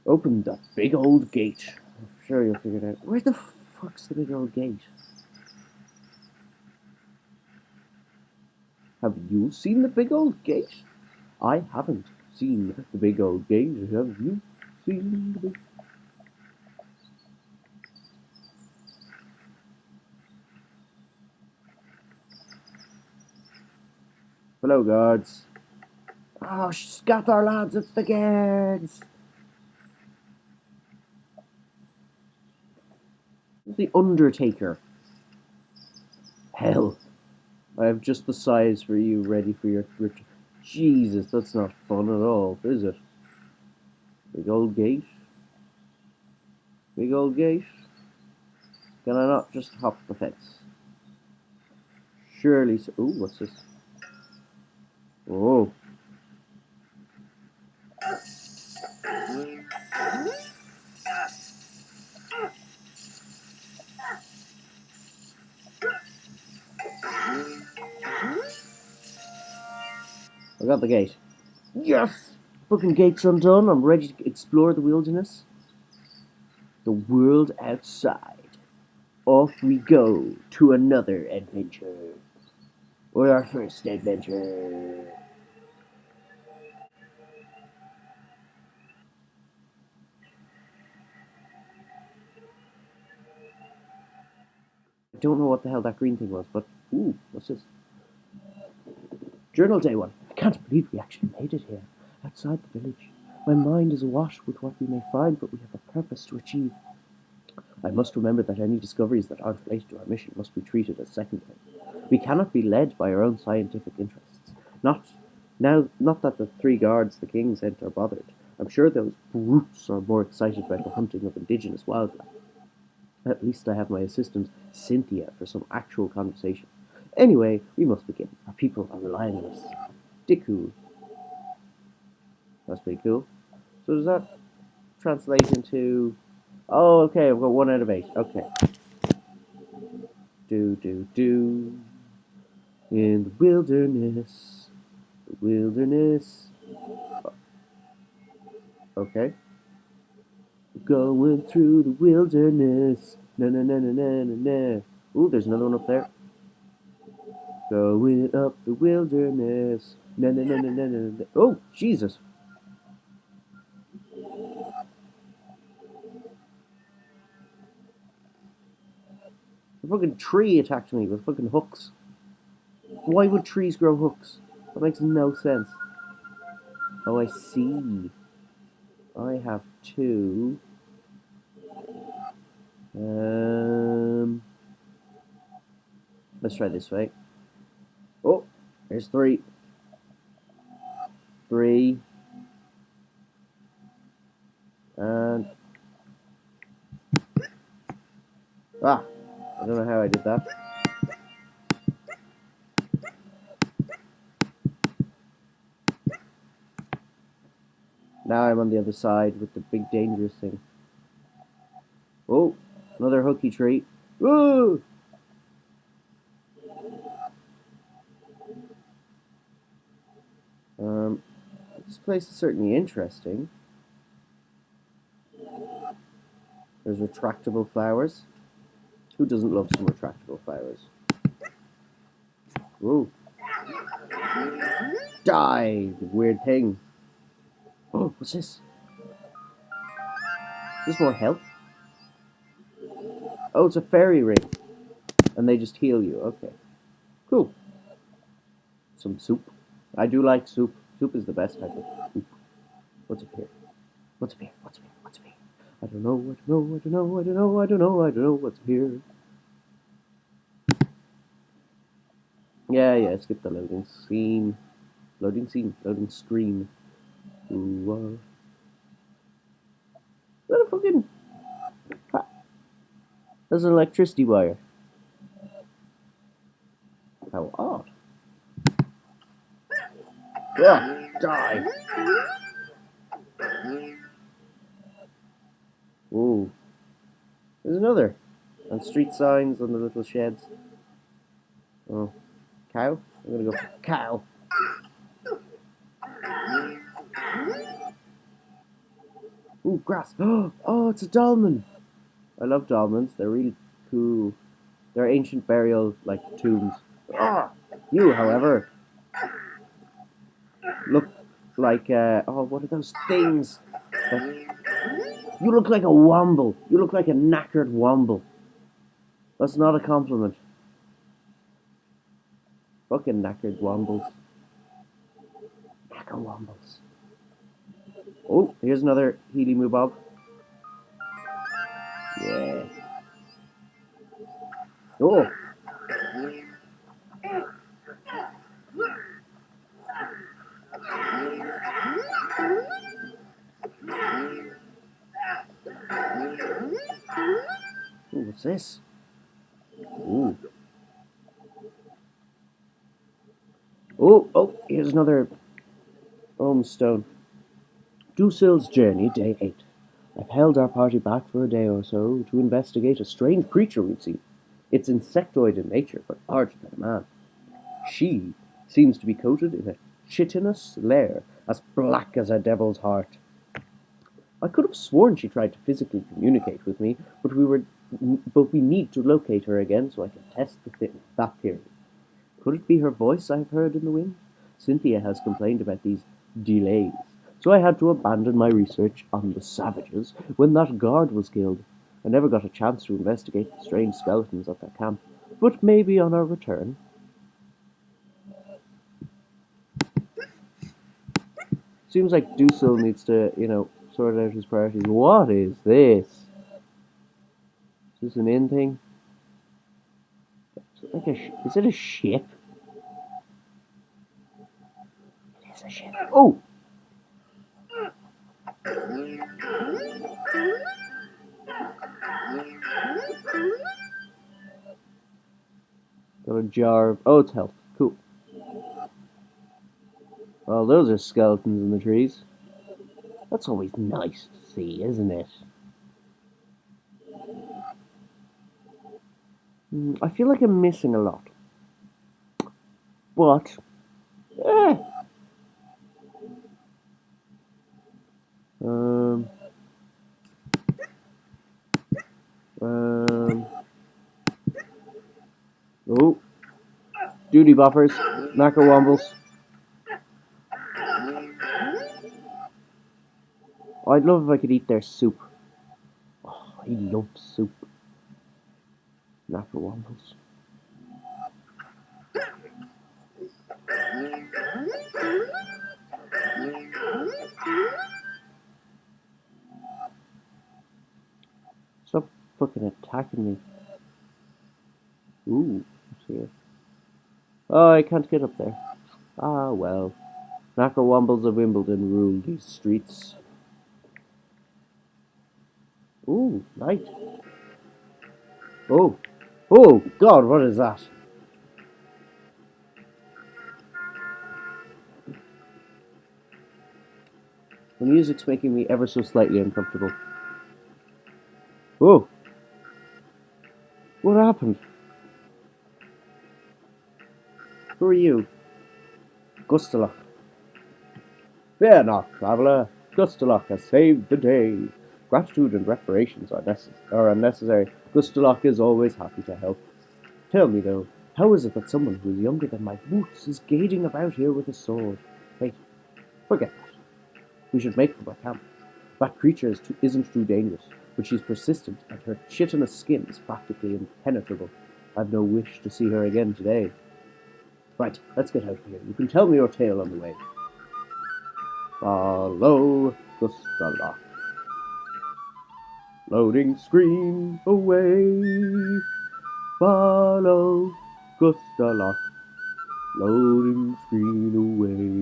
Open that big old gate. I'm sure you'll figure it out. Where the fuck's the big old gate? Have you seen the big old gate? I haven't seen the big old gate. Have you seen the big... Hello, guards. Oh, scatter, lads, it's the guards. The Undertaker. Hell, I have just the size for you ready for your return. Jesus, that's not fun at all, is it? Big old gate. Big old gate. Can I not just hop the fence? Surely so. Ooh, what's this? Oh. I got the gate. Yes! Fucking gate's undone. I'm ready to explore the wilderness. The world outside. Off we go to another adventure. Or our first adventure. I don't know what the hell that green thing was, but ooh, what's this? Journal day one. I can't believe we actually made it here, outside the village. My mind is awash with what we may find, but we have a purpose to achieve. I must remember that any discoveries that aren't related to our mission must be treated as secondary. We cannot be led by our own scientific interests. Not that the three guards the king sent are bothered. I'm sure those brutes are more excited by the hunting of indigenous wildlife. At least I have my assistant, Cynthia, for some actual conversation. Anyway, we must begin. Our people are relying on us. Diku. That's pretty cool. So does that translate into... Oh, okay, I've got 1 out of 8. Okay. Do. In the wilderness. The wilderness. Okay. Going through the wilderness. Na na na na na na na. Ooh, there's another one up there. Going up the wilderness. Na na na na na na na. Oh, Jesus. The fucking tree attacked me with fucking hooks. Why would trees grow hooks? That makes no sense. Oh, I see. I have two. Let's try this way. Oh, there's three. Three. And... Ah! I don't know how I did that. Now I'm on the other side with the big dangerous thing. Oh, another hooky tree. Woo! This place is certainly interesting. There's retractable flowers. Who doesn't love some retractable flowers? Whoa. Die, weird thing. Oh, what's this? Is this more health? Oh, it's a fairy ring. And they just heal you. Okay. Cool. Some soup. I do like soup. Soup is the best type of soup. What's up here? What's up here? What's up here? What's up here? I don't know, I don't know, I don't know, I don't know, I don't know, I don't know what's up here. Yeah, skip the loading scene. Loading scene, loading screen. Ooh, is that a fucking... That's an electricity wire. How odd. Yeah, die. Ooh. There's another. And street signs on the little sheds. Oh. Cow? I'm gonna go for cow. Ooh, grass. Oh, it's a dolmen. I love dolmens. They're really cool. They're ancient burial, like, tombs. Ah! You, however, look like, what are those things? That, you look like a womble. You look like a knackered womble. That's not a compliment. Fucking knackered wombles. Knacker wombles. Oh, here's another Healy Moo Bob. Yeah. Oh. Ooh, what's this? Ooh. Oh, here's another stone. Dusil's journey, day 8. I've held our party back for a day or so to investigate a strange creature we've seen. It's insectoid in nature, but larger than a man. She seems to be coated in a chitinous layer as black as a devil's heart. I could have sworn she tried to physically communicate with me, but we need to locate her again so I can test that theory. Could it be her voice I've heard in the wind? Cynthia has complained about these delays, so I had to abandon my research on the savages when that guard was killed. I never got a chance to investigate the strange skeletons at their camp, but maybe on our return. Seems like Dusil needs to, sort out his priorities. What is this? Is this an in thing? Is it a ship? It is a ship. Oh! Got a jar of... Oh, it's health. Cool. Well, those are skeletons in the trees. That's always nice to see, isn't it? I feel like I'm missing a lot. But... Eh. Um... Oh. Duty buffers. Knacker wombles. I'd love if I could eat their soup. Oh, I love soup. Knacker wombles. Stop fucking attacking me. Ooh, what's here? Oh, I can't get up there. Ah, well. Knacker wombles of Wimbledon rule these streets. Ooh, light. Oh. Oh, God, what is that? The music's making me ever so slightly uncomfortable. Oh. What happened? Who are you? Gustalach. Fear not, traveller. Gustalach has saved the day. Gratitude and reparations are unnecessary. Gustalach is always happy to help. Tell me, though, how is it that someone who is younger than my boots is gauging about here with a sword? Wait, forget that. We should make for our camp. That creature isn't too dangerous, but she's persistent, and her chitinous skin is practically impenetrable. I've no wish to see her again today. Right, let's get out of here. You can tell me your tale on the way. Follow Gustalach. Loading screen away. Follow Gustalach. Loading screen away.